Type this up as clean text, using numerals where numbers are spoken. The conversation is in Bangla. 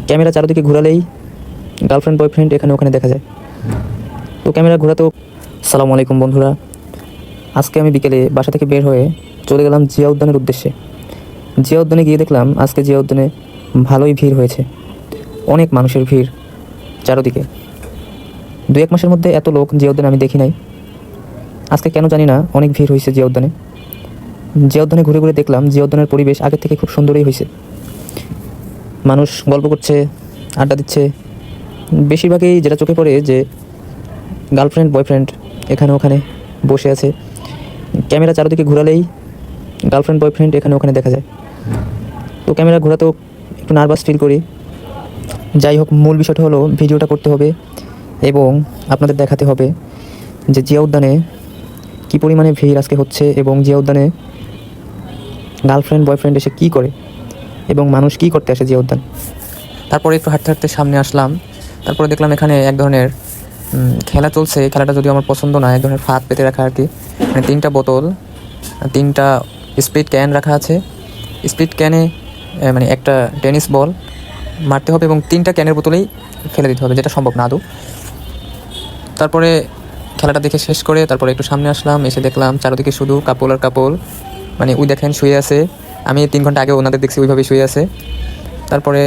ক্যামেরা চারদিকে ঘোরালেই গার্লফ্রেন্ড বয়ফ্রেন্ড এখানে ওখানে দেখা যায়। তো ক্যামেরা ঘোরাতেও। সালামু আলাইকুম বন্ধুরা, আজকে আমি বিকেলে বাসা থেকে বের হয়ে চলে গেলাম জিয়া উদ্যানের উদ্দেশ্যে। জিয়া উদ্যানে গিয়ে দেখলাম আজকে জিয়া উদ্যানে ভালোই ভিড় হয়েছে, অনেক মানুষের ভিড় চারদিকে। 2-1 মাসের মধ্যে এত লোক জিয়া উদ্যানে আমি দেখি নাই। আজকে কেন জানি না অনেক ভিড় হয়েছে জিয়া উদ্যানে। জিয়া উদ্যানে ঘুরে ঘুরে দেখলাম জিয়া উদ্যানের পরিবেশ আগের থেকে খুব সুন্দরই হয়েছে। মানুষ গল্প করছে, আড্ডা দিচ্ছে। বেশিরভাগই যেটা চোখে পড়ে যে গার্লফ্রেন্ড বয়ফ্রেন্ড এখানে ওখানে বসে আছে। ক্যামেরা চারদিকে ঘোরালেই গার্লফ্রেন্ড বয়ফ্রেন্ড এখানে ওখানে দেখা যায়। তো ক্যামেরা ঘোরাতেও একটু নার্ভাস ফিল করি। যাই হোক, মূল বিষয়টা হলো ভিডিওটা করতে হবে এবং আপনাদের দেখাতে হবে যে জিয়া উদ্যানে কী পরিমাণে ভিড় আজকে হচ্ছে এবং জিয়া উদ্যানে গার্লফ্রেন্ড বয়ফ্রেন্ড এসে কী করে এবং মানুষ কী করতে আসে জিয়া উদ্যান। তারপরে একটু হাঁটতে হাঁটতে সামনে আসলাম। তারপরে দেখলাম এখানে এক ধরনের খেলা চলছে। খেলাটা যদিও আমার পছন্দ না, এক ধরনের ফাঁদ পেতে রাখা আর কি। মানে 3টা বোতল, 3টা স্প্রিট ক্যান রাখা আছে। স্প্রিট ক্যানে মানে একটা টেনিস বল মারতে হবে এবং 3টা ক্যানের বোতলেই ফেলে দিতে হবে, যেটা সম্ভব না আদৌ। তারপরে খেলাটা দেখে শেষ করে তারপরে একটু সামনে আসলাম। এসে দেখলাম চারদিকে শুধু কাপল আর কাপল। মানে ওই দেখেন শুয়ে আছে, আমি 3 ঘন্টা আগে ওনাদের দেখছি ওইভাবে শুয়ে আছে। তারপরে